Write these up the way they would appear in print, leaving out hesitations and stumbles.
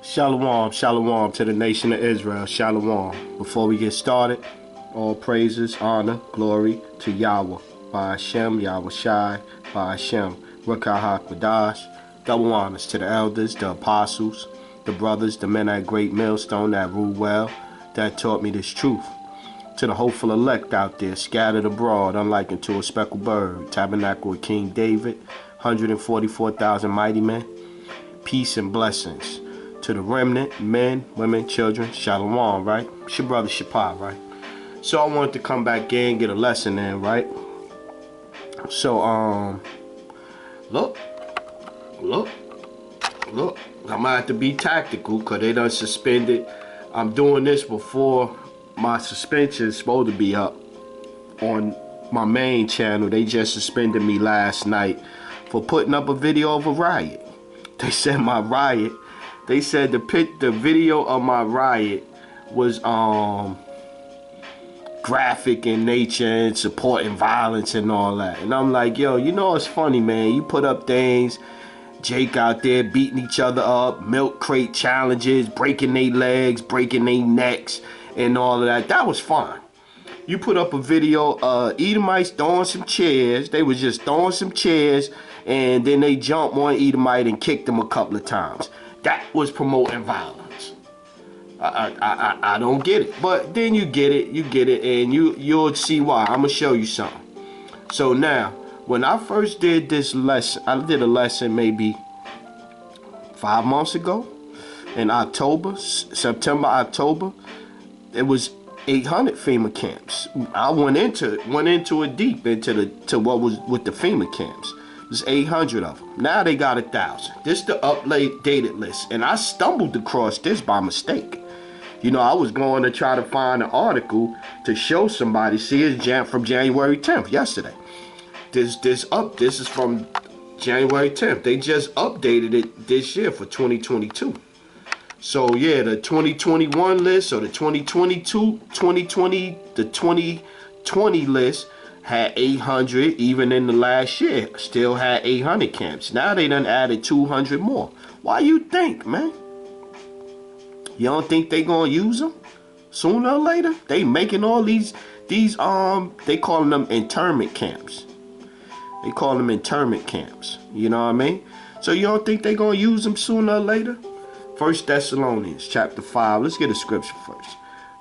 Shalom, shalom to the nation of Israel, shalom. Before we get started, all praises, honor, glory to Yahweh, by Hashem, Yahweh Shai, by Hashem, Rakah HaKadosh. Double honors to the elders, the apostles, the brothers, the men at Great Millstone that rule well, that taught me this truth. To the hopeful elect out there, scattered abroad, unlike unto a speckled bird, tabernacle of King David, 144,000 mighty men, peace and blessings. To the remnant, men, women, children, shalom, right? It's your brother Shapar, right? So I wanted to come back in, get a lesson in, right? So, look, I might have to be tactical because they done suspended. I'm doing this before my suspension is supposed to be up on my main channel. They just suspended me last night for putting up a video of a riot. They said my riot, they said the video of my riot was graphic in nature and supporting violence and all that. And I'm like, yo, you know it's funny, man. You put up things, Jake out there beating each other up, milk crate challenges, breaking their legs, breaking their necks, and all of that. That was fine. You put up a video, Edomites throwing some chairs. They was just throwing some chairs, and then they jumped on Edomite and kicked him a couple of times. That was promoting violence. I don't get it. But then you get it, and you'll see why. I'm gonna show you something. So now, when I first did this lesson, I did a lesson maybe 5 months ago in October, September, October. It was 800 FEMA camps. I went into it deep into what was with the FEMA camps. There's 800 of them. Now they got 1,000. This is the updated list, and I stumbled across this by mistake. You know, I was going to try to find an article to show somebody. See, it's from January 10th, yesterday. This is from January 10th. They just updated it this year for 2022. So yeah, the 2021 list or the 2020 list had 800. Even in the last year, still had 800 camps. Now they done added 200 more. Why you think, man? You don't think they gonna use them sooner or later? They making all these they calling them internment camps. They call them internment camps. You know what I mean? So you don't think they gonna use them sooner or later? 1 Thessalonians chapter 5. Let's get a scripture first.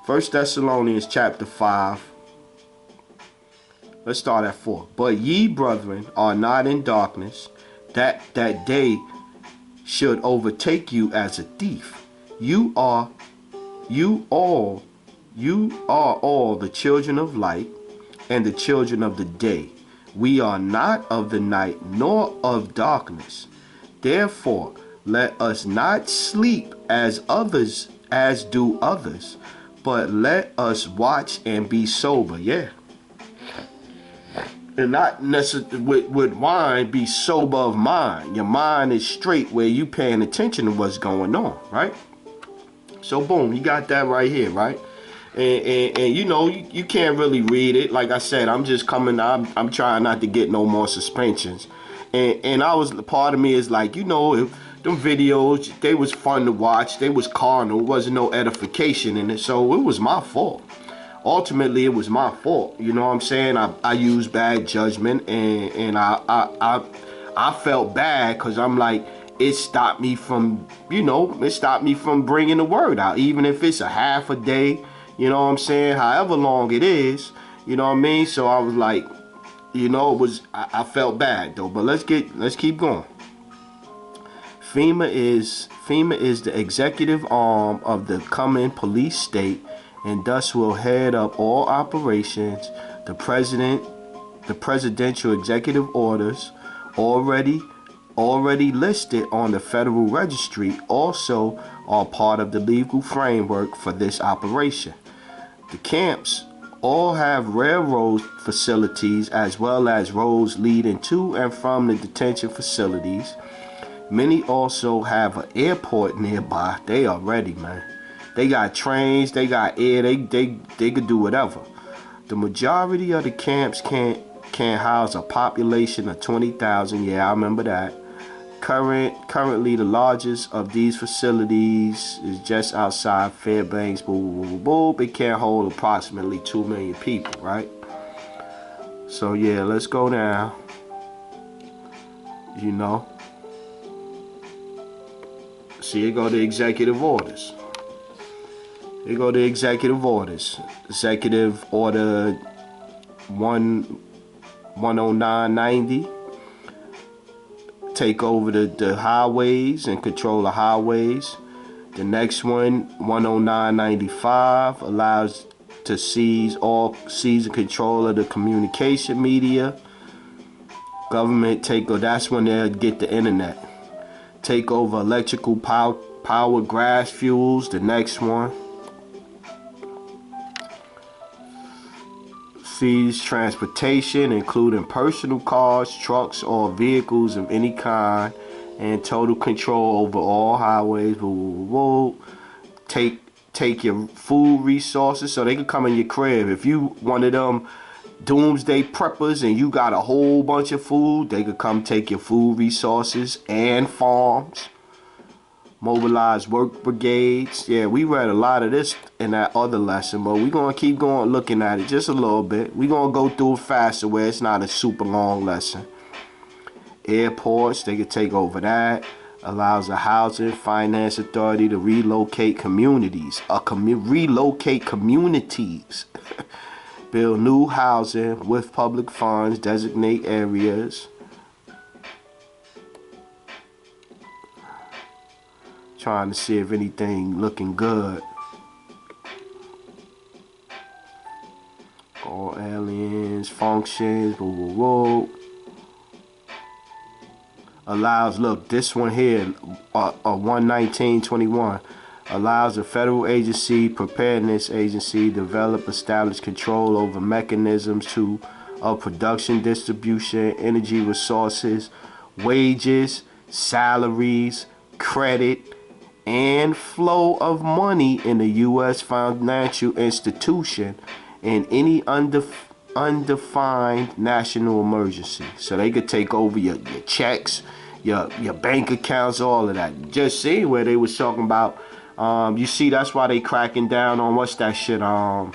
1 Thessalonians chapter 5. Let's start at 4. But ye, brethren, are not in darkness, that day should overtake you as a thief. You are all the children of light and the children of the day. We are not of the night nor of darkness. Therefore, let us not sleep as do others, but let us watch and be sober. Yeah. And not necessarily with wine, be sober of mind. Your mind is straight where you paying attention to what's going on, right? So boom, you got that right here, right? And you know, you can't really read it. Like I said, I'm just coming, I'm trying not to get no more suspensions. And part of me is like, you know, if them videos, they was fun to watch, they was carnal, wasn't no edification in it, so it was my fault. Ultimately, it was my fault. You know what I'm saying? I used bad judgment, and I felt bad because I'm like, it stopped me from, you know, bringing the word out, even if it's a half a day, you know what I'm saying, however long it is, you know what I mean? So I was like, you know, I felt bad though, but let's keep going. FEMA is the executive arm of the coming police state, and thus will head up all operations. The presidential executive orders already listed on the Federal Registry also are part of the legal framework for this operation. The camps all have railroad facilities as well as roads leading to and from the detention facilities. Many also have an airport nearby. They are ready, man. They got trains, they got air, they could do whatever. The majority of the camps can't house a population of 20,000. Yeah, I remember that. Currently, the largest of these facilities is just outside Fairbanks. It can hold approximately 2 million people, right? So yeah, let's go down. You know, see, here go the executive orders. Here go the executive orders. Executive Order 10990. Take over the highways and control the highways. The next one, 10995, allows to seize and control of the communication media. Government take over, that's when they'll get the internet. Take over electrical power gas fuels, the next one. Seize transportation, including personal cars, trucks, or vehicles of any kind, and total control over all highways. Take your food resources, so they can come in your crib. If you one of them doomsday preppers and you got a whole bunch of food, they could come take your food resources and farms. Mobilize work brigades. Yeah, we read a lot of this in that other lesson, but we're going to keep going looking at it just a little bit. We're going to go through it faster where it's not a super long lesson. Airports, they could take over that. Allows a housing finance authority to relocate communities. Relocate communities. Build new housing with public funds. Designate areas. Trying to see if anything looking good. All aliens, functions, Allows, look, this one here, 11921, allows a federal agency, preparedness agency, develop, establish control over mechanisms of production, distribution, energy resources, wages, salaries, credit, and flow of money in the U.S. financial institution in any undefined national emergency. So they could take over your checks, your bank accounts, all of that. Just see where they was talking about. You see, that's why they cracking down on what's that shit? Your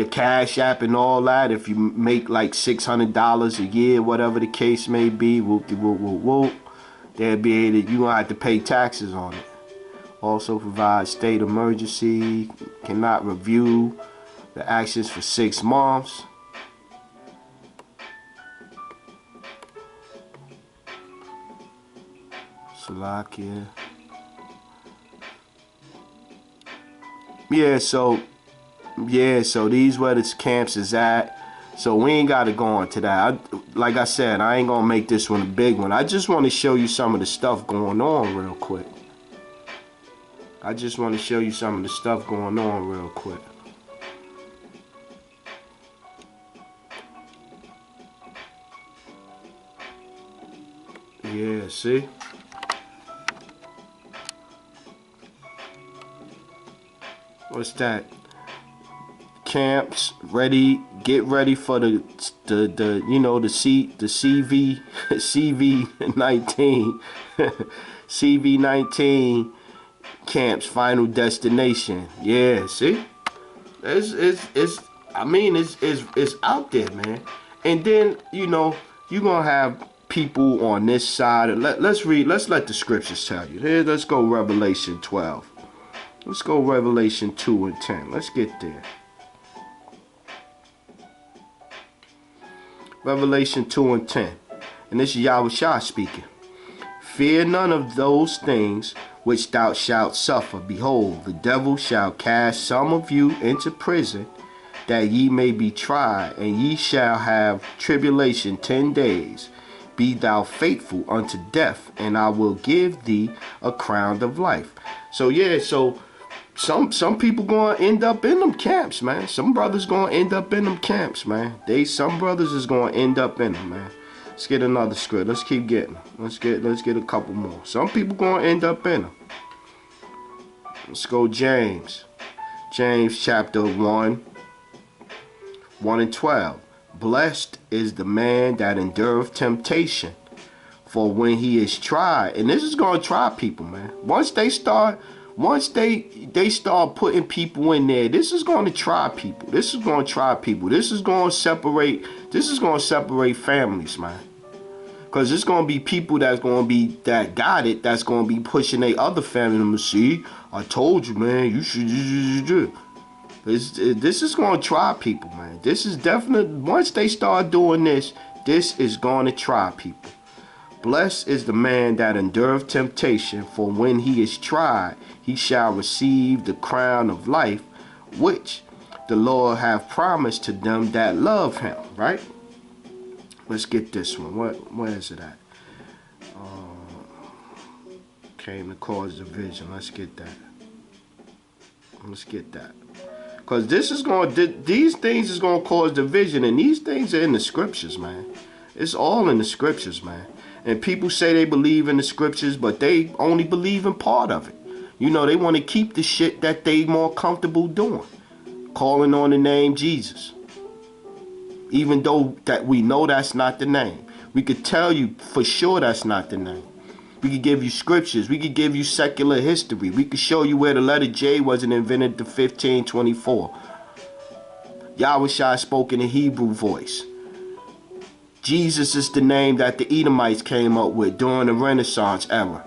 Cash App and all that. If you make like $600 a year, whatever the case may be, they'll be able to, you gonna have to pay taxes on it. Also provide state emergency, cannot review the actions for 6 months. Slovakia. Yeah, so these where the camps is at. So we ain't got to go into that. Like I said, I ain't going to make this one a big one. I just want to show you some of the stuff going on real quick. Yeah, see? What's that? Camps ready, get ready for the CV19 CV19 camps final destination. Yeah, see, it's out there, man. And then you gonna have people on this side. Let's let the scriptures tell you. Here, let's go Revelation 12. Let's go Revelation 2 and 10. Let's get there. Revelation 2 and 10. And this is Yahushua speaking. Fear none of those things which thou shalt suffer. Behold, the devil shall cast some of you into prison, that ye may be tried, and ye shall have tribulation 10 days. Be thou faithful unto death, and I will give thee a crown of life. So yeah, some people gonna end up in them camps, man. Some brothers gonna end up in them camps, man. Some brothers is gonna end up in them, man. Let's get another script. Let's keep getting. Let's get a couple more. Some people gonna end up in them. Let's go James. James chapter 1 and 12. Blessed is the man that endureth temptation, for when he is tried. And this is going to try people, man. Once they start putting people in there, this is going to try people. This is going to try people. This is going to separate families, man. Because it's going to be people that got it, that's going to be pushing their other family members. See, I told you, man, you should. This is going to try people, man. This is definitely, once they start doing this, this is going to try people. Blessed is the man that endureth temptation, for when he is tried, he shall receive the crown of life, which the Lord hath promised to them that love him, right? Let's get this one. Where is it at? Came to cause division. Let's get that. Because these things is going to cause division, and these things are in the scriptures, man. It's all in the scriptures, man. And people say they believe in the scriptures, but they only believe in part of it. You know, they want to keep the shit that they more comfortable doing. Calling on the name Jesus. Even though that we know that's not the name. We could tell you for sure that's not the name. We could give you scriptures. We could give you secular history. We could show you where the letter J wasn't invented to 1524. Yahushua spoke in a Hebrew voice. Jesus is the name that the Edomites came up with during the Renaissance era.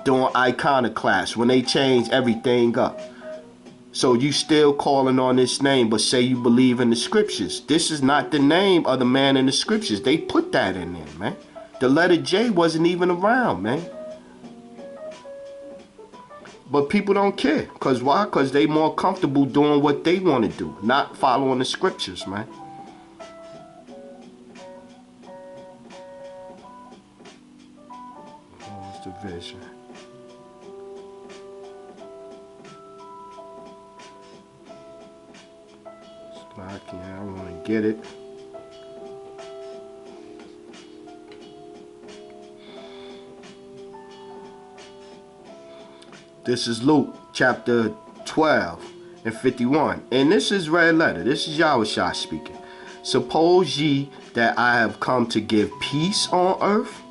During iconoclasts, when they changed everything up. So you still calling on this name, but say you believe in the scriptures. This is not the name of the man in the scriptures. They put that in there, man. The letter J wasn't even around, man. But people don't care. Because why? Because they more comfortable doing what they want to do, not following the scriptures, man. What's the vision? I want to get it. This is Luke chapter 12 and 51. And this is red letter. This is Yahushua speaking. Suppose ye that I have come to give peace on earth?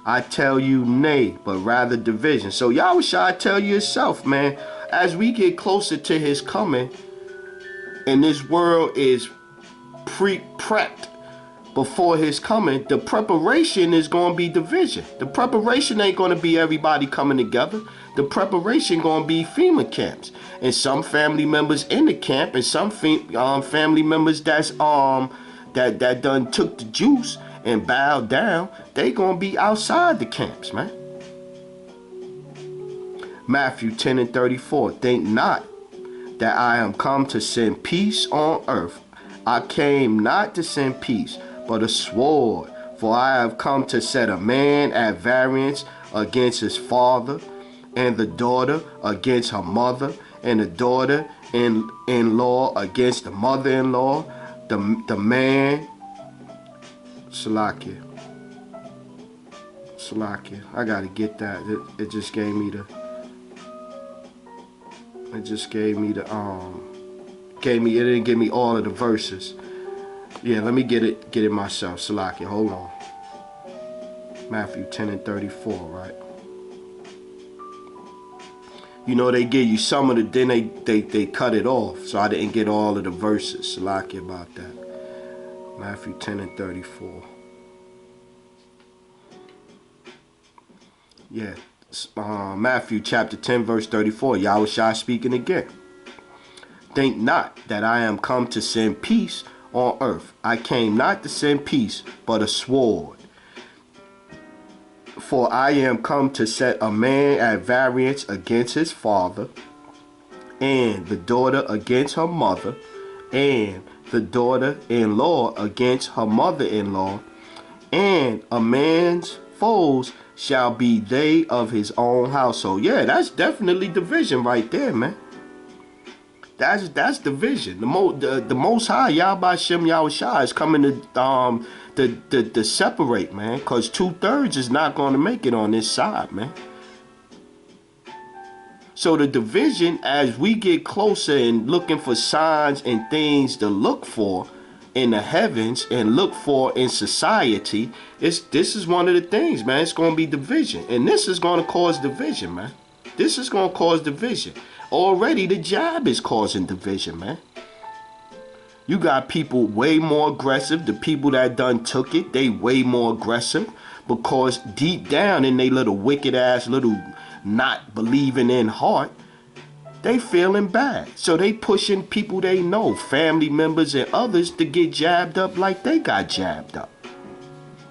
I tell you nay, but rather division. So Yahushua tell you yourself, man, as we get closer to his coming, and this world is prepped before his coming, the preparation is going to be division. The preparation ain't going to be everybody coming together. The preparation going to be FEMA camps, and some family members in the camp, and some family members that done took the juice and bowed down. They going to be outside the camps, man. Matthew 10 and 34. Think not that I am come to send peace on earth. I came not to send peace, but a sword. For I have come to set a man at variance against his father, and the daughter against her mother, and the daughter-in-law against the mother-in-law. The man, Salakia. I gotta get that. It just gave me the. It didn't give me all of the verses. Yeah, let me get it myself. Salakia, hold on. Matthew 10 and 34, right? You know, they give you some of the, then they cut it off. So I didn't get all of the verses. Salakia about that. Matthew 10 and 34. Yeah. Matthew chapter 10 verse 34. Yahushua speaking again. Think not that I am come to send peace on earth. I came not to send peace, but a sword. For I am come to set a man at variance against his father, and the daughter against her mother, and the daughter-in-law against her mother-in-law, and a man's foes shall be they of his own household. Yeah, that's definitely division right there, man. That's division. The Most High, Yahweh Shem Yahushua, is coming to separate, man. Because 2/3 is not going to make it on this side, man. So the division, as we get closer and looking for signs and things to look for, in the heavens and look for in society, this is one of the things, man. It's going to be division. And this is going to cause division, man. This is going to cause division. Already the jab is causing division, man. You got people way more aggressive. The people that done took it, they way more aggressive because deep down in they little wicked ass, little not believing in heart, they feeling bad. So they pushing people they know, family members and others, to get jabbed up like they got jabbed up.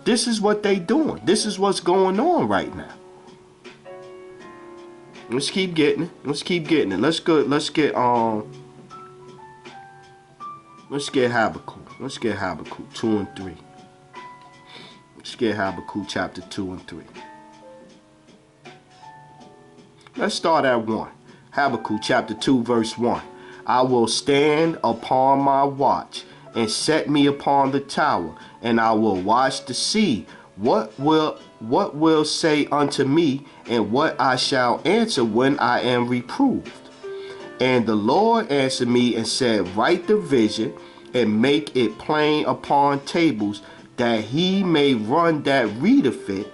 This is what they doing. This is what's going on right now. Let's keep getting it. Let's keep getting it. Let's get Habakkuk. Let's get Habakkuk 2 and 3. Let's get Habakkuk chapter 2 and 3. Let's start at 1. Habakkuk chapter 2 verse 1. I will stand upon my watch and set me upon the tower, and I will watch to see what will say unto me, and what I shall answer when I am reproved. And the Lord answered me and said, write the vision and make it plain upon tables, that he may run that readeth it.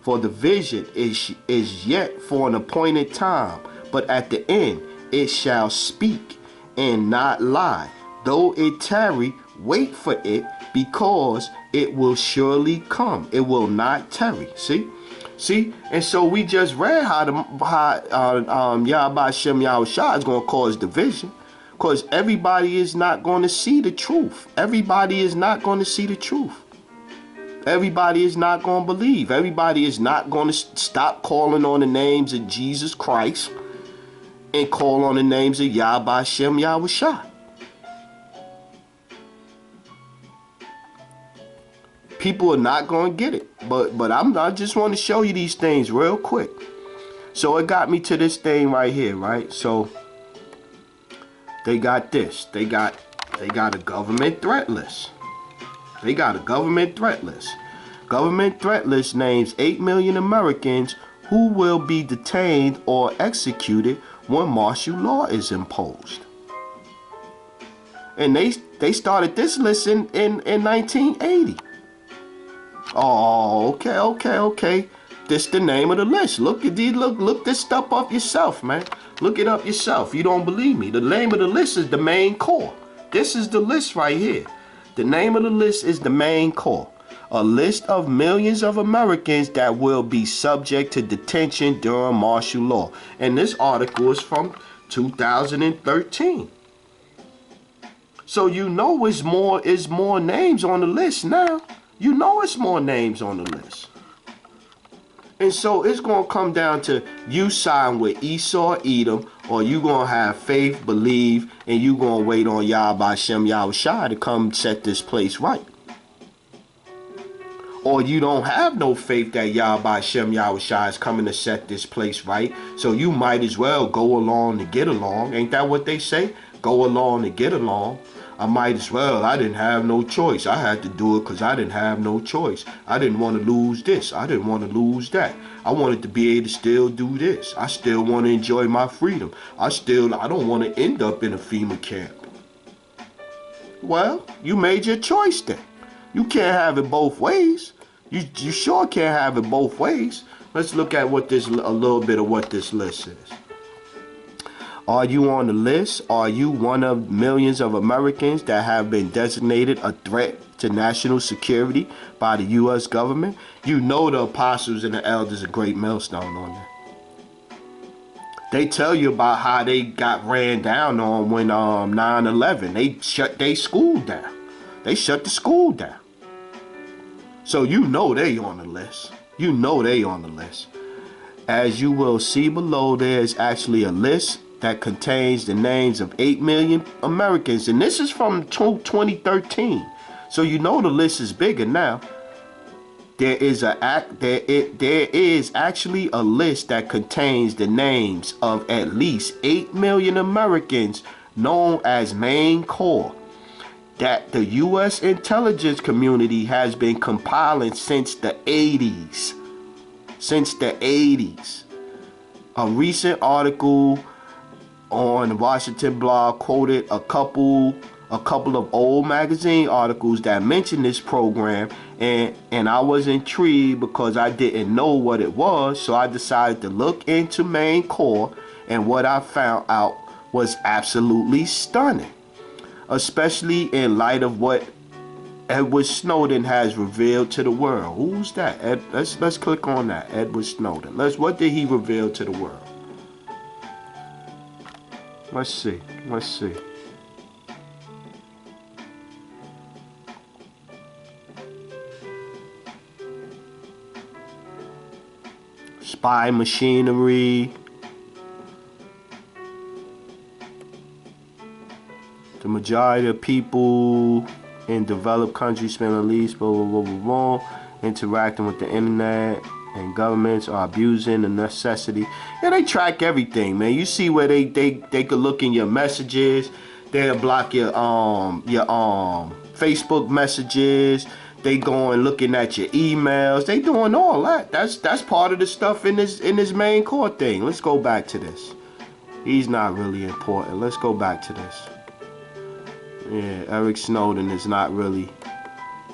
For the vision is yet for an appointed time, but at the end it shall speak and not lie. Though it tarry, wait for it, because it will surely come. It will not tarry. See, and so we just read how Yahweh Shem Yahushua is going to cause division, because everybody is not going to see the truth. Everybody is not going to see the truth. Everybody is not going to believe. Everybody is not going to stop calling on the names of Jesus Christ and call on the names of Yahweh Shem Yahushua. People are not going to get it. But I just want to show you these things real quick. So it got me to this thing right here, right? So they got this. They got a government threat list. They got a government threat list. Government threat list names 8 million Americans who will be detained or executed when martial law is imposed. And they started this list in 1980. Oh, okay. This the name of the list. Look this stuff up yourself, man. Look it up yourself. You don't believe me. The name of the list is the main core. This is the list right here. The name of the list is the main core. A list of millions of Americans that will be subject to detention during martial law. And this article is from 2013. So you know it's more names on the list now. You know it's more names on the list. And so it's going to come down to you side with Esau, Edom, or you going to have faith, believe, and you going to wait on Yahweh Shem Yahushua to come set this place right. Or you don't have no faith that Yahweh Shem Yahushua is coming to set this place right. So you might as well go along to get along. Ain't that what they say? Go along to get along. I might as well. I didn't have no choice. I had to do it because I didn't have no choice. I didn't want to lose this. I didn't want to lose that. I wanted to be able to still do this. I still want to enjoy my freedom. I don't want to end up in a FEMA camp. Well, you made your choice then. You can't have it both ways. You sure can't have it both ways. Let's look at a little bit of what this list is. Are you on the list? Are you one of millions of Americans that have been designated a threat to national security by the U.S. government? You know the apostles and the elders a great millstone on there. They tell you about how they got ran down on when 9/11. They shut their school down. They shut the school down. So you know they on the list. You know they on the list. As you will see below, there is actually a list that contains the names of 8 million Americans, and this is from 2013. So you know the list is bigger now. There is actually a list that contains the names of at least 8 million Americans known as main core that the U.S. intelligence community has been compiling since the 80s. Since the 80s. A recent article on the Washington blog quoted a couple a couple of old magazine articles that mentioned this program, and I was intrigued because I didn't know what it was, so I decided to look into Main Core, and what I found out was absolutely stunning, especially in light of what Edward Snowden has revealed to the world. Who's that? Let's click on that. Edward Snowden. What did he reveal to the world? Let's see. Spy machinery. The majority of people in developed countries spend at least interacting with the internet, and governments are abusing the necessity. Yeah, they track everything, man. You see where they could look in your messages. They'll block your Facebook messages. They going looking at your emails. They doing all that. That's part of the stuff in this Main Core thing. Let's go back to this. He's not really important. Let's go back to this. Yeah, Eric Snowden is not really.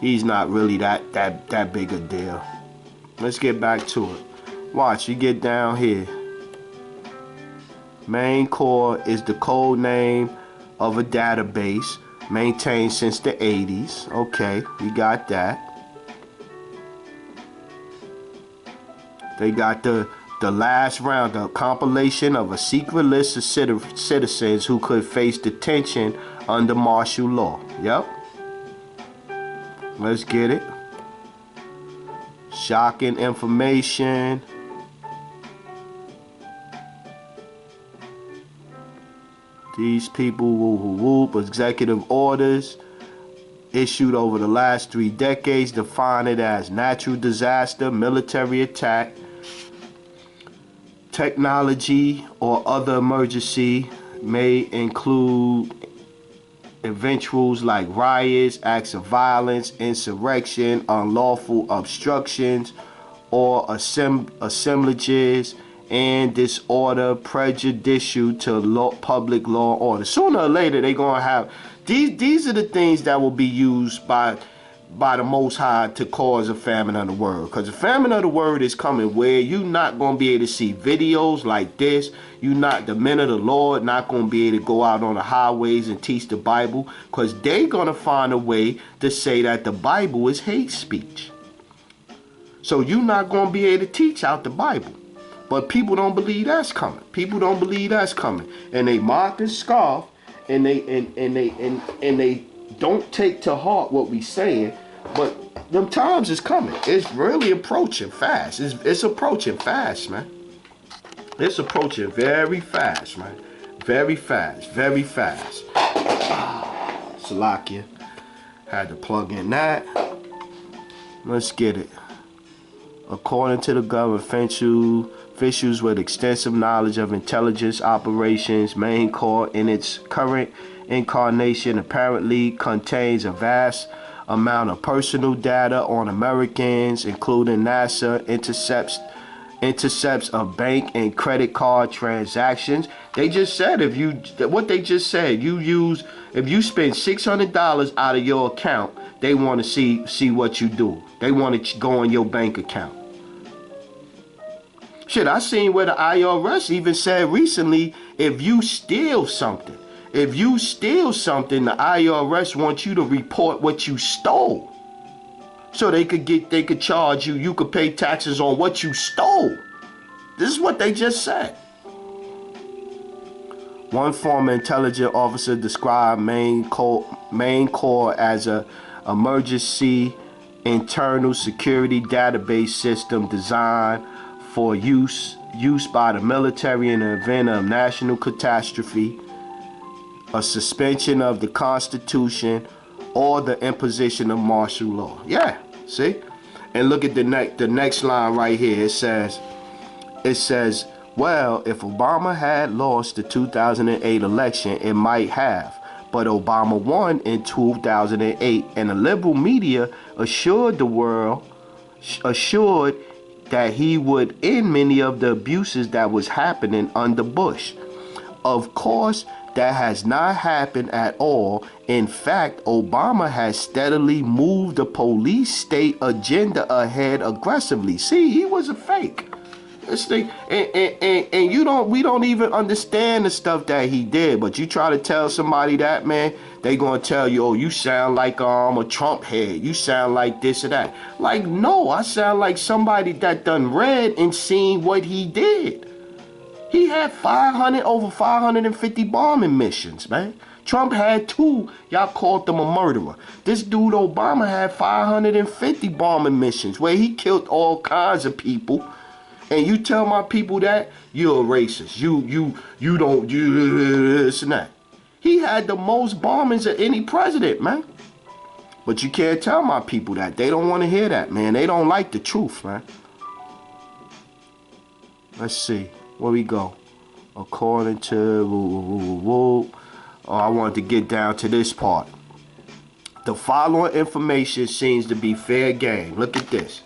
He's not really that big a deal. Let's get back to it. Watch, you get down here. Main Core is the code name of a database maintained since the 80s. Okay, we got that. They got the last round, a compilation of a secret list of citizens who could face detention under martial law. Yep. Let's get it. Shocking information. These people executive orders issued over the last 3 decades define it as natural disaster, military attack, technology, or other emergency. May include eventuals like riots, acts of violence, insurrection, unlawful obstructions, or assemblages and disorder prejudicial to public law and order. Sooner or later, they're gonna have these are the things that will be used by the Most High to cause a famine of the word. Because the famine of the word is coming where you're not going to be able to see videos like this. The men of the Lord not going to be able to go out on the highways and teach the Bible, because they're going to find a way to say that the Bible is hate speech. So you're not going to be able to teach out the Bible. But people don't believe that's coming. And they mock and scoff, and they don't take to heart what we saying, but them times is coming. It's really approaching fast. It's approaching fast, man. It's approaching very fast, man. Very fast. Salakia. Had to plug in that. Let's get it. According to the government, officials with extensive knowledge of intelligence operations, Main Core in its current incarnation apparently contains a vast amount of personal data on Americans, including NASA intercepts of bank and credit card transactions. They just said if you spend $600 out of your account, they want to see what you do. They want to go on your bank account. Shit, I seen where the IRS even said recently, if you steal something, the IRS wants you to report what you stole. So they could charge you, you could pay taxes on what you stole. This is what they just said. One former intelligence officer described Main Core as a emergency internal security database system designed for use by the military in the event of national catastrophe, a suspension of the Constitution, or the imposition of martial law. Yeah, see? And look at the next line right here. It says, well, if Obama had lost the 2008 election, it might have. But Obama won in 2008, and the liberal media assured the world that he would end many of the abuses that was happening under Bush. Of course, That has not happened at all. In fact, Obama has steadily moved the police state agenda ahead aggressively. See, he was a fake. This thing, and we don't even understand the stuff that he did. But you try to tell somebody that, man, they gonna tell you, oh, you sound like a Trump head. You sound like this or that. Like, no, I sound like somebody that done read and seen what he did. He had over 550 bombing missions, man. Trump had 2. Y'all called him a murderer. This dude Obama had 550 bombing missions where he killed all kinds of people. And you tell my people that, you're a racist. You don't this and that. He had the most bombings of any president, man. But you can't tell my people that. They don't want to hear that, man. They don't like the truth, man. Let's see. Where we go? According to... I wanted to get down to this part. The following information seems to be fair game. Look at this.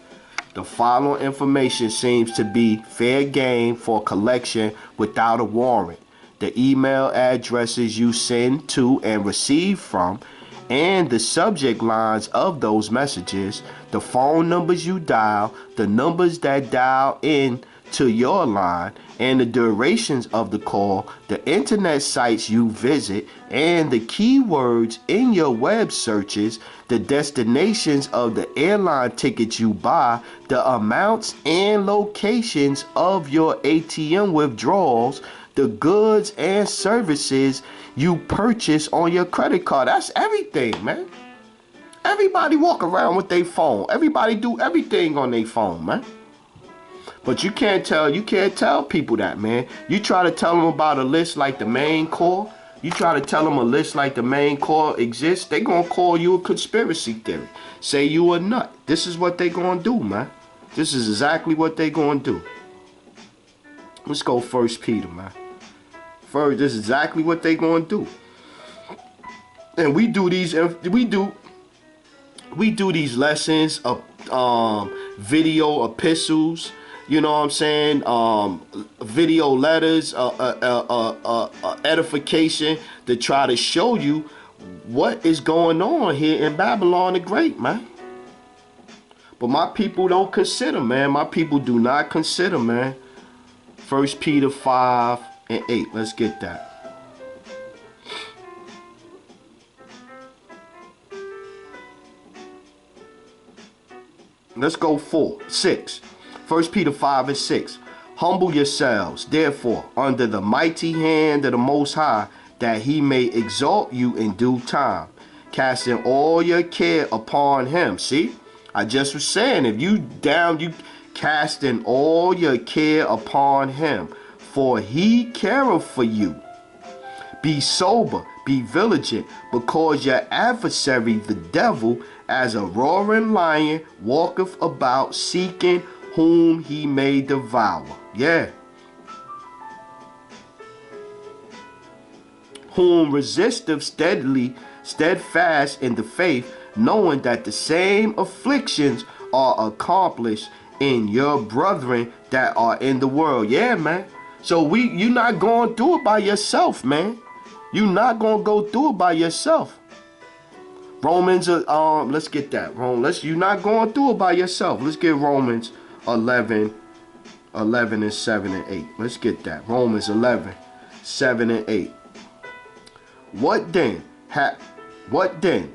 The following information seems to be fair game for collection without a warrant. The email addresses you send to and receive from, and the subject lines of those messages, the phone numbers you dial, the numbers that dial in to your line, and the durations of the call, the internet sites you visit, and the keywords in your web searches, the destinations of the airline tickets you buy, the amounts and locations of your ATM withdrawals, the goods and services you purchase on your credit card. That's everything, man. Everybody walk around with their phone. Everybody do everything on their phone, man. But you can't tell people that, man. You try to tell them about a list like the main core. You try to tell them a list like the main core exists, they gonna call you a conspiracy theory. Say you a nut. This is what they gonna do, man. This is exactly what they gonna do. Let's go 1 Peter, man. First, this is exactly what they gonna do. And we do these lessons of video epistles. You know what I'm saying? Video letters, edification to try to show you what is going on here in Babylon the Great, man. But my people don't consider, man. My people do not consider, man. 1 Peter 5 and 8. Let's get that. Let's go 6. 1 Peter 5 and 6. Humble yourselves, therefore, under the mighty hand of the Most High, that he may exalt you in due time, casting all your care upon him. See, I just was saying, if you casting all your care upon him, for he careth for you. Be sober, be vigilant, because your adversary, the devil, as a roaring lion, walketh about seeking whom he may devour. Yeah. Whom resisteth steadfast in the faith, knowing that the same afflictions are accomplished in your brethren that are in the world. Yeah, man. So you're not going through it by yourself, man. You're not going to go through it by yourself. Romans, let's get that. You're not going through it by yourself. Let's get Romans 11 and 7 and 8. Let's get that. Romans 11, 7 and 8. What then?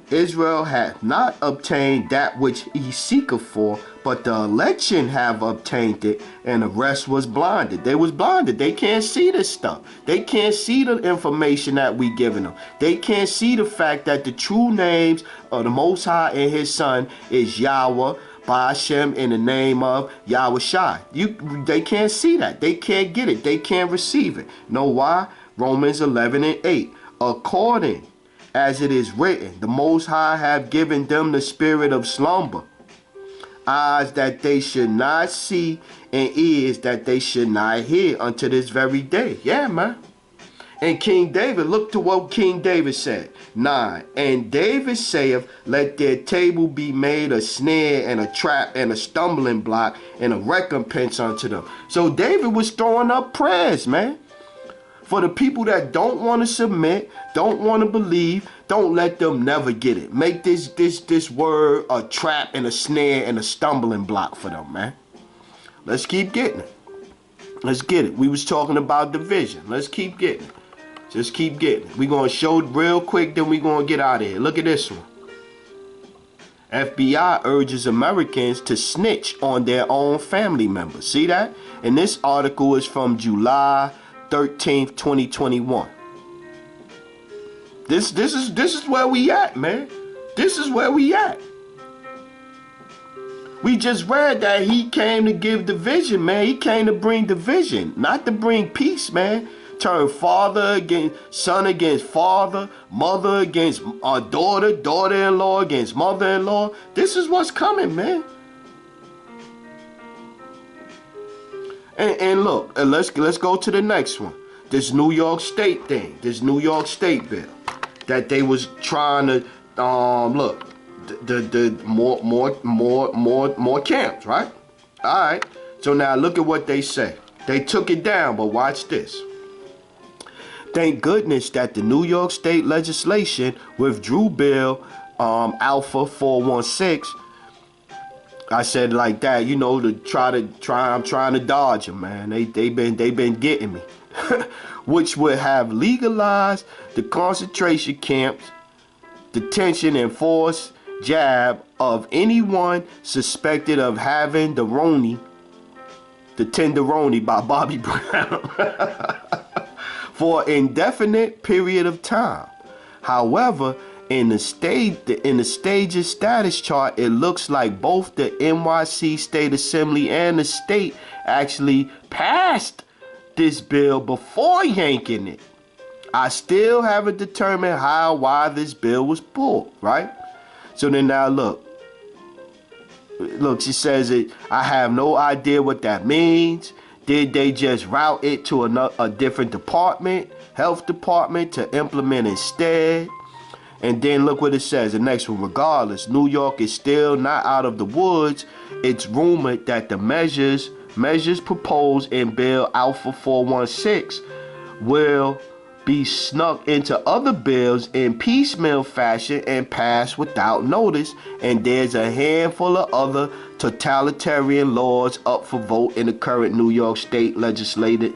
Israel hath not obtained that which he seeketh for, but the election have obtained it, and the rest was blinded. They was blinded. They can't see this stuff. They can't see the information that we giving them. They can't see the fact that the true names of the Most High and his Son is Yahweh, by Hashem, in the name of Yahweh Shai. They can't see that. They can't get it. They can't receive it. Know why? Romans 11 and 8. According as it is written, the Most High have given them the spirit of slumber, eyes that they should not see, and ears that they should not hear unto this very day. Yeah, man. And King David, look to what King David said. 9. And David saith, let their table be made a snare and a trap and a stumbling block and a recompense unto them. So David was throwing up prayers, man. For the people that don't want to submit, don't want to believe, don't let them never get it. Make this word a trap and a snare and a stumbling block for them, man. Let's keep getting it. Let's get it. We was talking about division. Let's keep getting it. Just keep getting it. We're going to show real quick, then we're going to get out of here. Look at this one. FBI urges Americans to snitch on their own family members. See that? And this article is from July 13th, 2021. This is where we at, man. This is where we at. We just read that he came to give division, man. He came to bring division, not to bring peace, man. Turn father against son against father, mother against daughter, daughter-in-law against mother-in-law. This is what's coming, man. And look, let's go to the next one. This New York State thing, this New York State bill that they was trying to look, the more camps, right? All right. So now look at what they say. They took it down, but watch this. Thank goodness that the New York State legislation withdrew Bill Alpha 416. I said like that, you know, I'm trying to dodge them, man. They been getting me. Which would have legalized the concentration camps, detention and forced jab of anyone suspected of having the tenderoni by Bobby Brown. For an indefinite period of time. However, in the stages status chart, it looks like both the NYC State Assembly and the state actually passed this bill before yanking it. I still haven't determined why this bill was pulled, right? So then now look, she says it. I have no idea what that means. Did they just route it to a different department, health department, to implement instead? And then look what it says, the next one. Regardless, New York is still not out of the woods. It's rumored that the measures proposed in Bill Alpha 416 will be snuck into other bills in piecemeal fashion and passed without notice. And there's a handful of other totalitarian laws up for vote in the current New York State legislative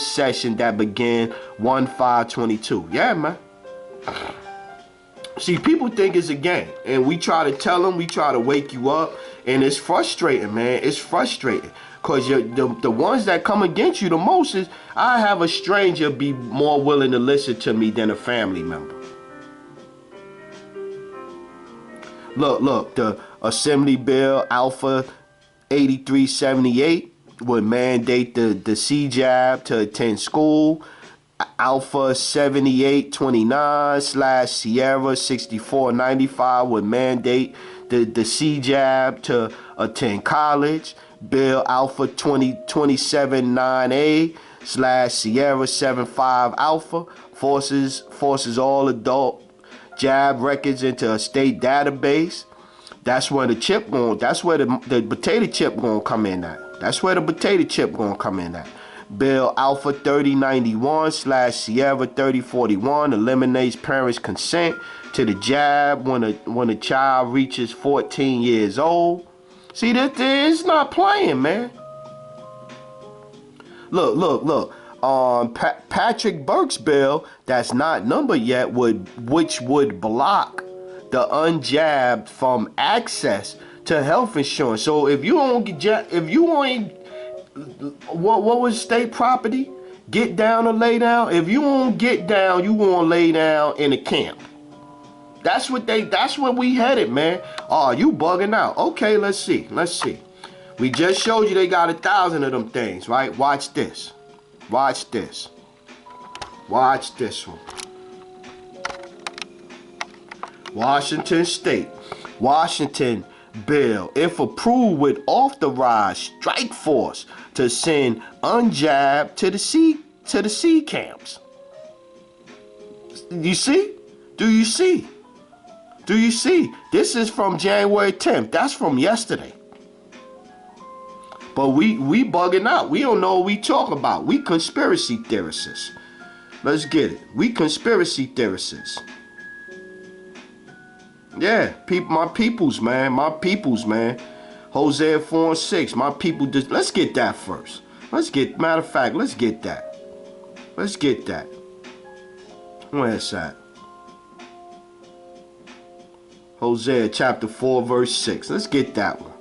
session that began 1/5/22. Yeah, man. See, people think it's a game, and we try to tell them, we try to wake you up, and it's frustrating, man. It's frustrating, because the ones that come against you the most is, I have a stranger be more willing to listen to me than a family member. Look, the Assembly Bill Alpha 8378 would mandate the C-Jab to attend school. Alpha 7829/Sierra 6495 would mandate the C-Jab to attend college. Bill Alpha 279A/Sierra 75 Alpha forces all adult jab records into a state database. That's where the potato chip gonna come in at. That's where the potato chip gonna come in at. Bill Alpha 3091/Sierra 3041 eliminates parents' consent to the jab when a child reaches 14 years old. See, that it's not playing, man. Look. Patrick Burke's bill that's not numbered yet which would block the unjabbed from access to health insurance. So if you don't what was state property? Get down or lay down. If you won't get down, you won't lay down in a camp. That's where we headed, man. Oh, you bugging out. Okay, let's see. We just showed you they got 1,000 of them things, right? Watch this. Watch this one. Washington State. Washington bill, if approved, would authorize strike force to send unjabbed to the C camps. You see? Do you see? This is from January 10th. That's from yesterday. But we bugging out. We don't know what we talk about. We conspiracy theorists. Let's get it. We conspiracy theorists. Yeah, my peoples, man. My peoples, man. Hosea 4:6. My people. Let's get that first. Matter of fact, let's get that. Let's get that. Where's that? Hosea chapter 4, verse 6. Let's get that one.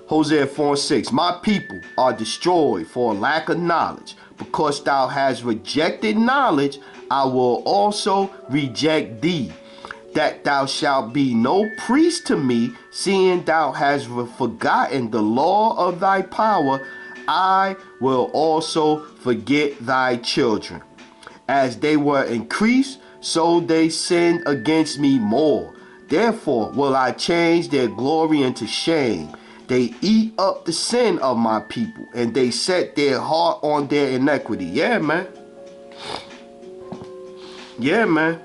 Hosea 4:6. My people are destroyed for lack of knowledge. Because thou hast rejected knowledge, I will also reject thee. That thou shalt be no priest to me, seeing thou hast forgotten the law of thy power, I will also forget thy children. As they were increased, so they sinned against me more. Therefore will I change their glory into shame. They eat up the sin of my people, and they set their heart on their iniquity. Yeah, man. Yeah, man.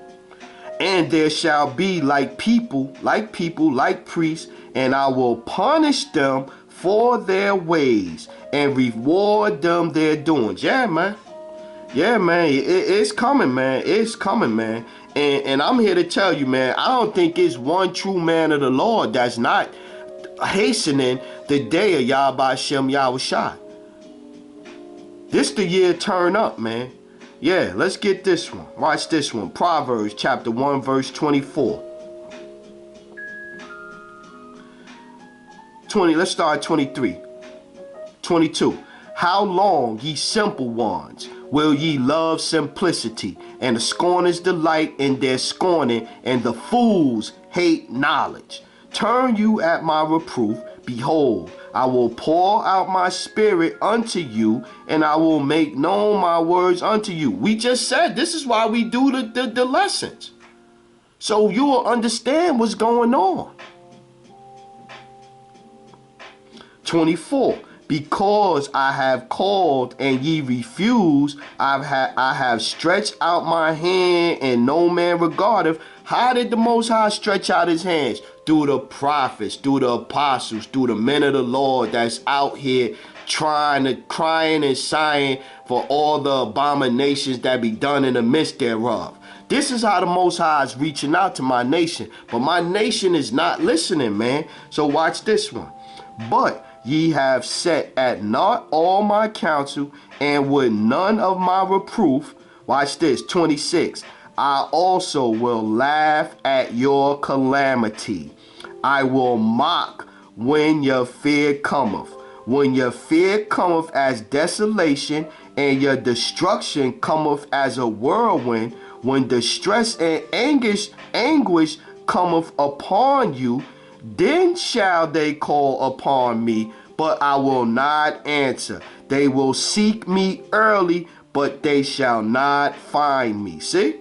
And there shall be like priests, and I will punish them for their ways and reward them their doings. Yeah, man. Yeah, man. It's coming, man. It's coming, man. And I'm here to tell you, man, I don't think it's one true man of the Lord that's not hastening the day of Yahweh Shem Yahushai. This the year turn up, man. Yeah, let's get this one. Watch this one. Proverbs chapter 1, verse 24. 20, let's start at 23. 22. How long, ye simple ones, will ye love simplicity, and the scorners delight in their scorning, and the fools hate knowledge? Turn you at my reproof. Behold, I will pour out my spirit unto you, and I will make known my words unto you. We just said this is why we do the lessons. So you will understand what's going on. 24. Because I have called and ye refuse, I have stretched out my hand and no man regardeth. How did the Most High stretch out his hands? Through the prophets, through the apostles, through the men of the Lord that's out here crying and sighing for all the abominations that be done in the midst thereof. This is how the Most High is reaching out to my nation. But my nation is not listening, man. So watch this one. But ye have set at naught all my counsel, and with none of my reproof. Watch this, 26. I also will laugh at your calamity. I will mock when your fear cometh. When your fear cometh as desolation, and your destruction cometh as a whirlwind, when distress and anguish cometh upon you, then shall they call upon me, but I will not answer. They will seek me early, but they shall not find me. See?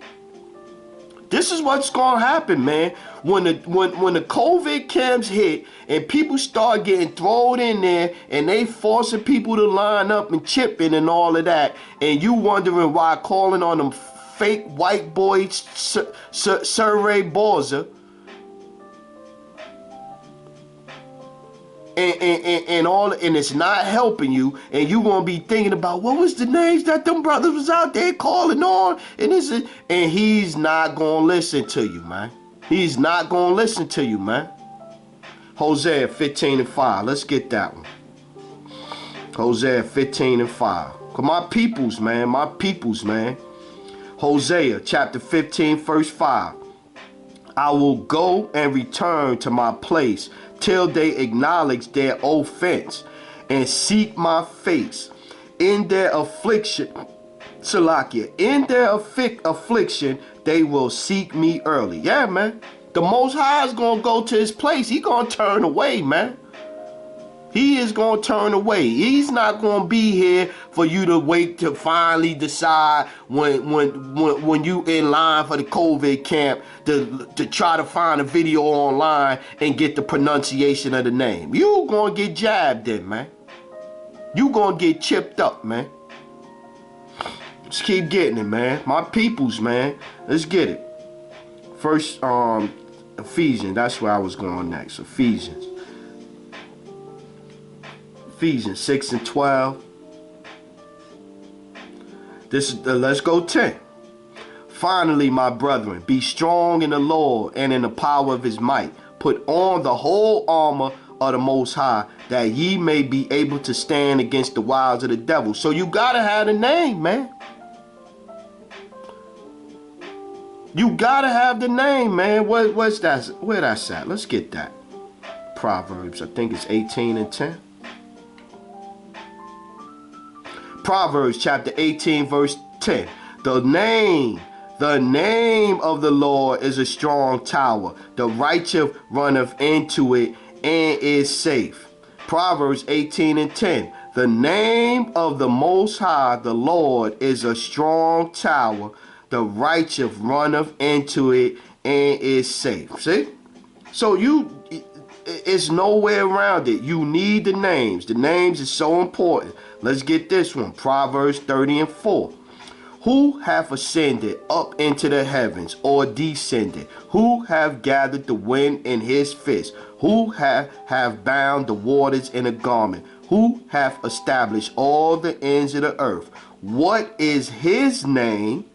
This is what's gonna happen, man. When the COVID camps hit and people start getting thrown in there and they forcing people to line up and chip in and all of that, and you wondering why calling on them fake white boys, Survey Borza, and it's not helping you, and you gonna be thinking about what was the names that them brothers was out there calling on, and he's not gonna listen to you, man. He's not gonna listen to you, man. Hosea 15:5. Let's get that one. Hosea 15:5. Cause my peoples, man. My peoples, man. Hosea chapter 15, verse 5. I will go and return to my place till they acknowledge their offense and seek my face. In their affliction, Salakia, in their affliction, they will seek me early. Yeah, man. The Most High is going to go to his place. He going to turn away, man. He is going to turn away. He's not going to be here for you to wait to finally decide when you in line for the COVID camp to try to find a video online and get the pronunciation of the name. You going to get jabbed in, man. You going to get chipped up, man. Let's keep getting it, man. My peoples, man. Let's get it. First Ephesians, that's where I was going next. Ephesians 6 and 12. This is let's go 10. Finally, my brethren, be strong in the Lord and in the power of his might. Put on the whole armor of the Most High, that ye may be able to stand against the wiles of the devil. So you gotta have the name, man. You gotta have the name, man. What's that? Where that's at? Let's get that. Proverbs, I think it's 18 and 10. Proverbs chapter 18, verse 10. The name of the Lord is a strong tower. The righteous runneth into it and is safe. Proverbs 18 and 10. The name of the Most High, the Lord, is a strong tower. The righteous runneth into it and is safe. See? So it's nowhere around it. You need the names. The names is so important. Let's get this one. Proverbs 30 and 4. Who hath ascended up into the heavens, or descended? Who hath gathered the wind in his fist? Who have bound the waters in a garment? Who hath established all the ends of the earth? What is his name,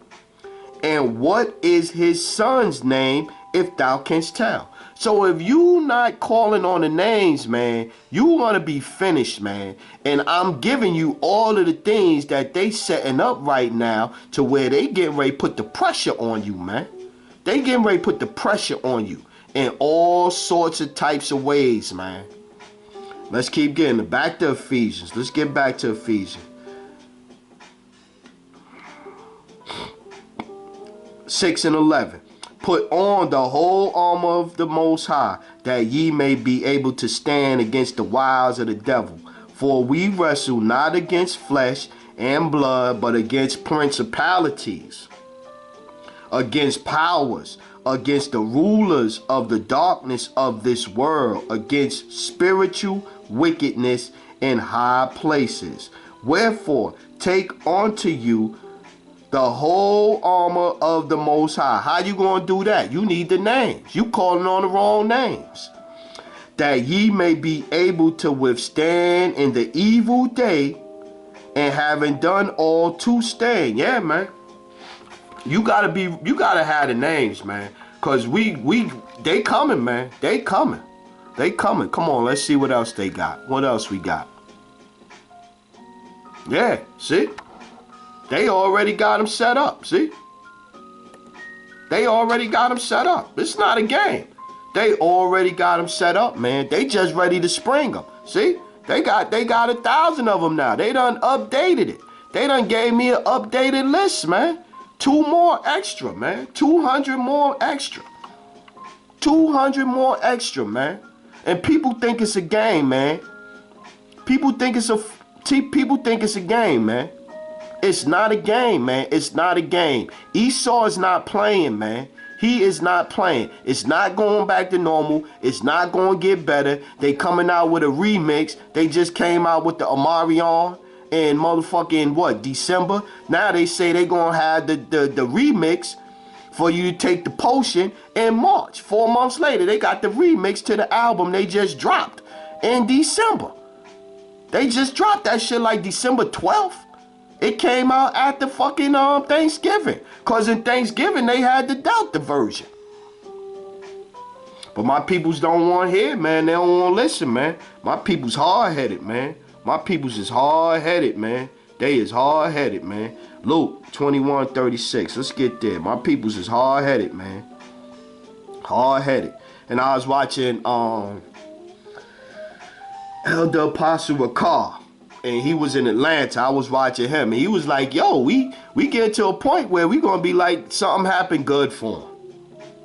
and what is his son's name, if thou canst tell? So if you not calling on the names, man, you gonna be finished, man. And I'm giving you all of the things that they setting up right now to where they getting ready to put the pressure on you, man. They getting ready to put the pressure on you in all sorts of types of ways, man. Let's keep getting it. Back to Ephesians. Let's get back to Ephesians. 6 and 11. Put on the whole armor of the Most High, that ye may be able to stand against the wiles of the devil. For we wrestle not against flesh and blood, but against principalities, against powers, against the rulers of the darkness of this world, against spiritual wickedness in high places. Wherefore, take unto you the whole armor of the Most High. How you gonna do that? You need the names. You calling on the wrong names. That ye may be able to withstand in the evil day, and having done all to stand. Yeah, man. You gotta have the names, man. Cause they coming, man. They coming. They coming. Come on, let's see what else they got. What else we got? Yeah, see? They already got them set up, see? They already got them set up. It's not a game. They already got them set up, man. They just ready to spring them, see? They got 1,000 of them now. They done updated it. They done gave me an updated list, man. 2 more extra, man. 200 more extra. 200 more extra, man. And people think it's a game, man. People think it's a game, man. It's not a game, man. It's not a game. Esau is not playing, man. He is not playing. It's not going back to normal. It's not going to get better. They coming out with a remix. They just came out with the Omarion in motherfucking, December? Now they say they going to have the remix for you to take the potion in March. 4 months later, they got the remix to the album they just dropped in December. They just dropped that shit like December 12th. It came out after fucking Thanksgiving. Because in Thanksgiving, they had the Delta version. But my peoples don't want to hear, man. They don't want to listen, man. My people's hard-headed, man. My people's is hard-headed, man. They is hard-headed, man. Luke 21:36. Let's get there. My people's is hard-headed, man. Hard-headed. And I was watching Elder Apostle Ricard. And he was in Atlanta. I was watching him. And he was like, yo, we get to a point where we going to be like, something happened good for him.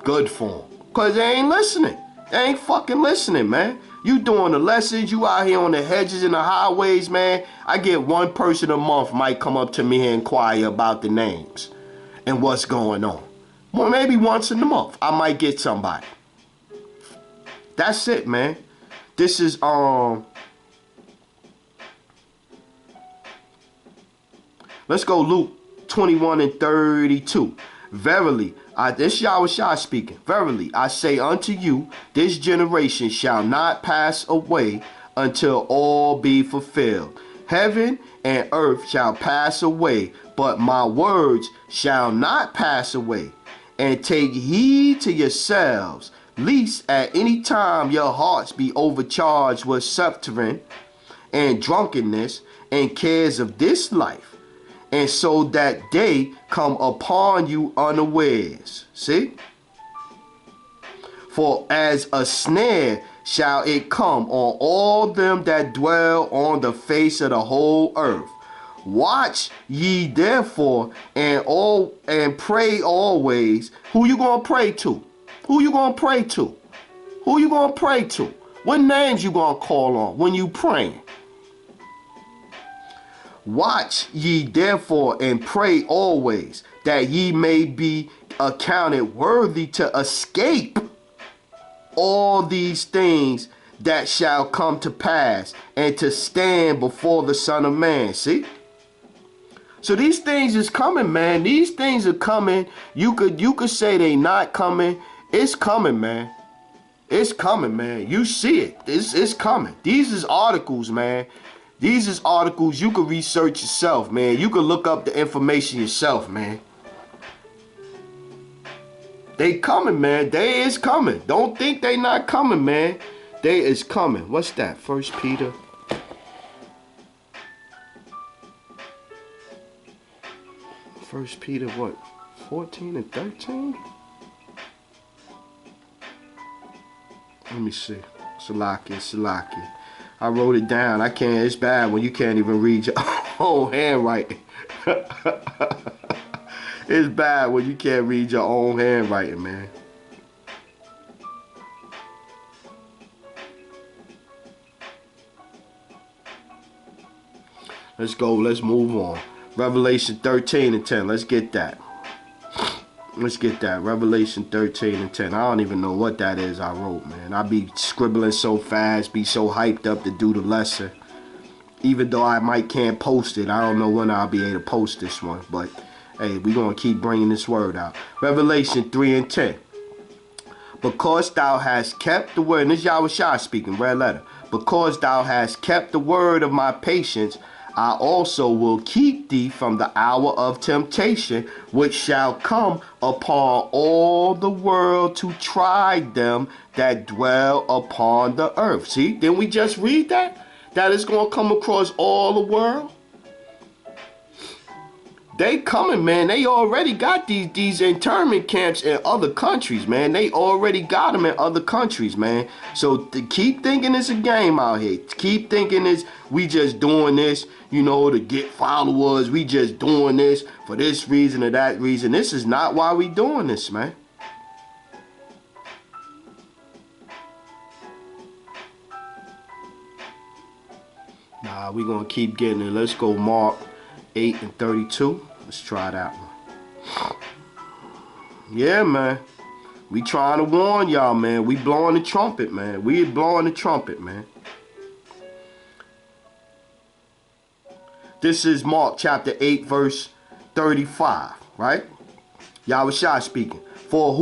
Good for him. Because they ain't listening. They ain't fucking listening, man. You doing the lessons. You out here on the hedges and the highways, man. I get one person a month might come up to me and inquire about the names and what's going on. Well, maybe once in a month, I might get somebody. That's it, man. This is, let's go Luke 21:32. Verily, this Yahushua speaking, verily, I say unto you, this generation shall not pass away until all be fulfilled. Heaven and earth shall pass away, but my words shall not pass away. And take heed to yourselves, lest at any time your hearts be overcharged with subterranean and drunkenness and cares of this life, and so that day come upon you unawares. See? For as a snare shall it come on all them that dwell on the face of the whole earth. Watch ye therefore and pray always. Who you gonna pray to? Who you gonna pray to? Who you gonna pray to? What names you gonna call on when you praying? Watch ye therefore and pray always, that ye may be accounted worthy to escape all these things that shall come to pass, and to stand before the Son of Man. See? So these things is coming, man. These things are coming. You could say they not coming. It's coming, man. It's coming, man. You see it. It's coming. These is articles, man. These is articles you can research yourself, man. You can look up the information yourself, man. They coming, man. They is coming. Don't think they not coming, man. They is coming. What's that? 1 Peter. First Peter, what? 14 and 13? Let me see. Salaki. I wrote it down. I can't. It's bad when you can't even read your own handwriting. It's bad when you can't read your own handwriting, man. Let's go. Let's move on. Revelation 13 and 10. Let's get that. Let's get that. Revelation 13 and 10. I don't even know what that is I wrote, man. I be scribbling so fast, be so hyped up to do the lesson. Even though I can't post it, I don't know when I'll be able to post this one. But, hey, we're going to keep bringing this word out. Revelation 3 and 10. Because thou hast kept the word, and this is Yahushua speaking, red letter. Because thou hast kept the word of my patience, I also will keep thee from the hour of temptation, which shall come upon all the world to try them that dwell upon the earth. See, didn't we just read that? That is going to come across all the world. They coming, man. They already got these internment camps in other countries, man. They already got them in other countries, man. So keep thinking it's a game out here. Keep thinking we just doing this, you know, to get followers. We just doing this for this reason or that reason. This is not why we doing this, man. Nah, we gonna keep getting it. Let's go Mark 8 and 32. Let's try that one. Yeah, man. We trying to warn y'all, man. We blowing the trumpet, man. We blowing the trumpet, man. This is Mark chapter 8, verse 35, right? Yahushua speaking. For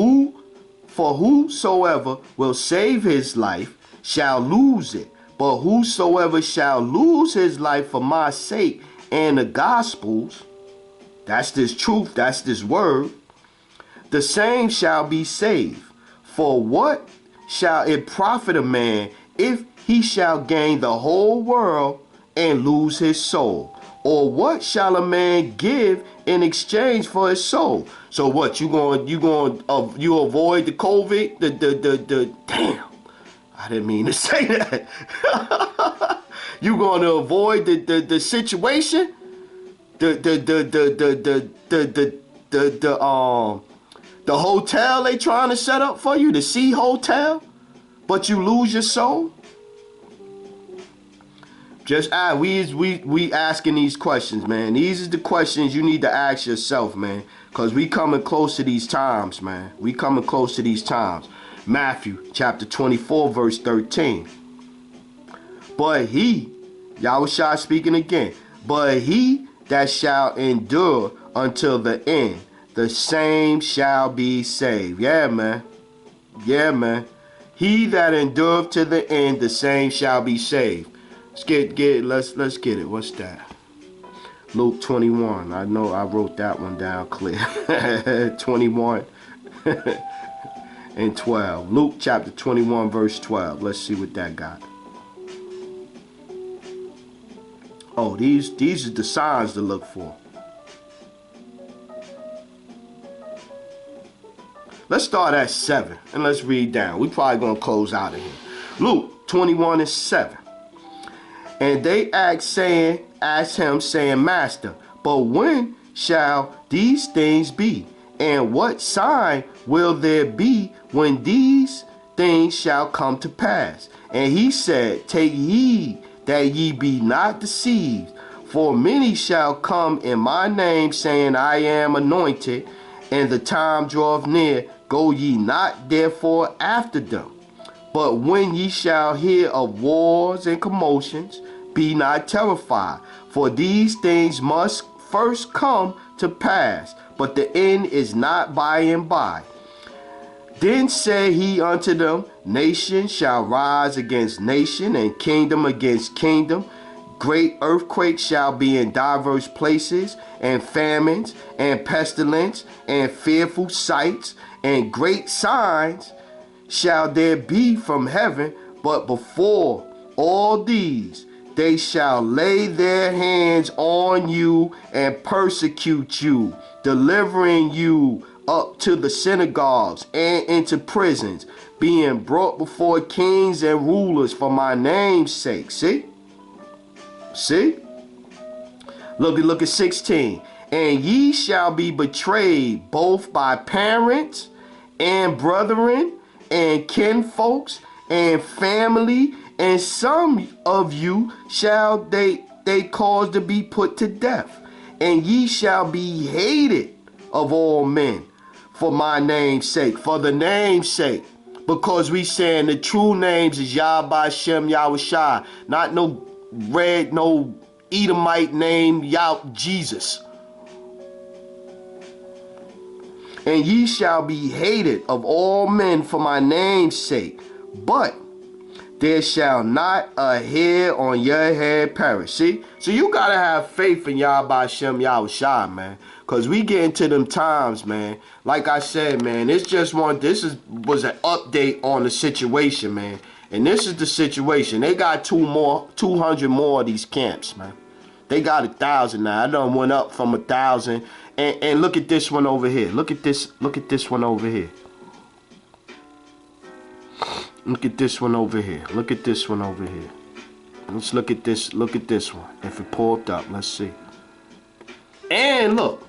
whosoever will save his life shall lose it. But whosoever shall lose his life for my sake and the gospel's, that's this truth, that's this word, the same shall be saved. For what shall it profit a man if he shall gain the whole world and lose his soul? Or what shall a man give in exchange for his soul? So what, you avoid the COVID, the damn, I didn't mean to say that. You going to avoid the situation, the hotel they trying to set up for you, the C hotel, but you lose your soul? Just we asking these questions, man. These is the questions you need to ask yourself, man. Cause we coming close to these times, man. We coming close to these times. Matthew chapter 24, verse 13. But he, Yahushua speaking again, but he that shall endure until the end, the same shall be saved. Yeah, man. Yeah, man. He that endureth to the end, the same shall be saved. Let's get it. What's that? Luke 21. I know I wrote that one down clear. 21 and 12. Luke chapter 21 verse 12. Let's see what that got. Oh, these are the signs to look for. Let's start at 7 and let's read down. We probably gonna close out of here. Luke 21 and 7. And they asked him, saying, Master, but when shall these things be? And what sign will there be when these things shall come to pass? And he said, Take heed that ye be not deceived, for many shall come in my name, saying, I am anointed, and the time draweth near. Go ye not therefore after them. But when ye shall hear of wars and commotions, be not terrified, for these things must first come to pass, but the end is not by and by. Then said he unto them, Nation shall rise against nation, and kingdom against kingdom. Great earthquakes shall be in diverse places, and famines, and pestilence, and fearful sights, and great signs shall there be from heaven. But before all these, they shall lay their hands on you and persecute you, delivering you up to the synagogues and into prisons, being brought before kings and rulers for my name's sake. See? Look at 16. And ye shall be betrayed both by parents and brethren and kinfolks and family, and some of you shall they cause to be put to death. And ye shall be hated of all men for my name's sake, for the name's sake. Because we saying the true names is Yahweh Shem Yahushua, not no Edomite name, Jesus. And ye shall be hated of all men for my name's sake, but there shall not a hair on your head perish. See? So you gotta have faith in Yahweh Shem Yahushua, man. Cause we get into them times, man. Like I said, man, was an update on the situation, man. And this is the situation. They got 200 more of these camps, man. They got 1,000 now. I done went up from 1,000. And look at this one over here. Look at this one over here. Look at this one over here. Look at this one over here. Let's look at this one. If it pulled up, let's see. And look.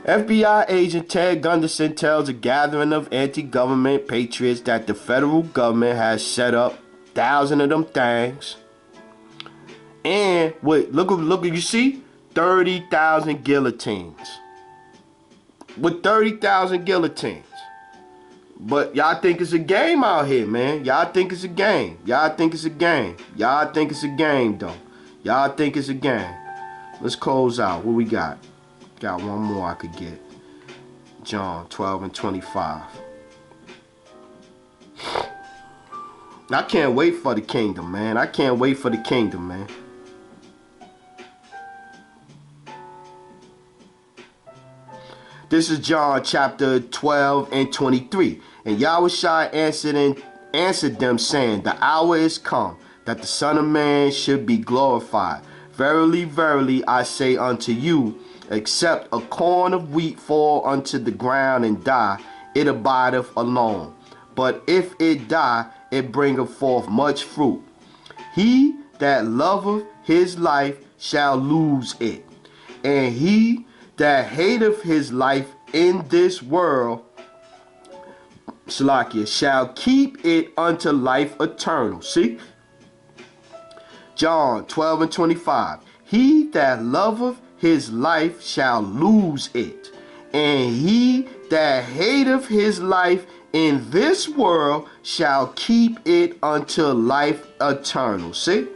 FBI agent Ted Gunderson tells a gathering of anti-government patriots that the federal government has set up 1,000 of them things. And look, you see 30,000 guillotines. With 30,000 guillotines. But y'all think it's a game out here, man. Y'all think it's a game. Y'all think it's a game. Y'all think it's a game, though. Y'all think it's a game. Let's close out. What we got? Got one more I could get. John 12 and 25. I can't wait for the kingdom, man. I can't wait for the kingdom, man. This is John chapter 12 and 23. And Yahushua answered them, saying, The hour is come, that the Son of Man should be glorified. Verily, verily, I say unto you, except a corn of wheat fall unto the ground and die, it abideth alone. But if it die, it bringeth forth much fruit. He that loveth his life shall lose it, and he that hateth his life in this world, Salakia, shall keep it unto life eternal. See? John 12 and 25. He that loveth his life shall lose it, and he that hateth his life in this world shall keep it until life eternal. See?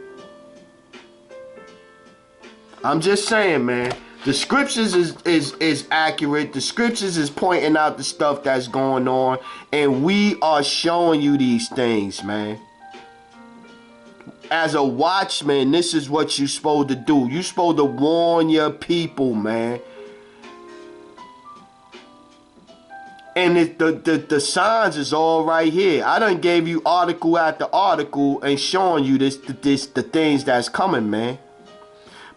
I'm just saying, man. The scriptures is accurate. The scriptures is pointing out the stuff that's going on. And we are showing you these things, man. As a watchman, this is what you're supposed to do. You're supposed to warn your people, man. And the signs is all right here. I done gave you article after article and showing you the things that's coming, man.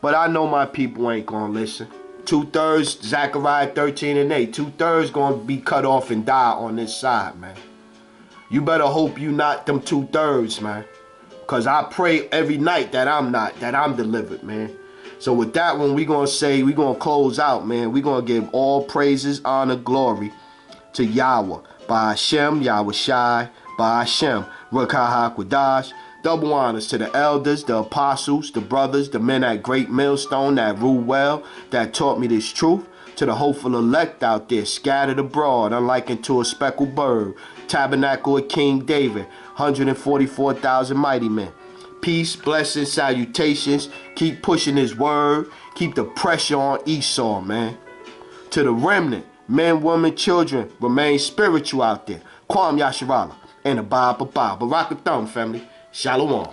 But I know my people ain't gonna listen. 2/3, Zechariah 13:8. 2/3 gonna be cut off and die on this side, man. You better hope you not them 2/3, man. Cause I pray every night that I'm delivered, man. So with that one, we gonna close out, man. We gonna give all praises, honor, glory to Yahweh. By Hashem, Yahweh Shai, by Hashem, Rakah HaKodash. Double honors to the elders, the apostles, the brothers, the men at Great Millstone that rule well, that taught me this truth. To the hopeful elect out there, scattered abroad, unlike into a speckled bird. Tabernacle of King David, 144,000 mighty men. Peace, blessings, salutations. Keep pushing his word. Keep the pressure on Esau, man. To the remnant, men, women, children, remain spiritual out there. Kwam Yasharala and the Barak Thumb family. Shalom.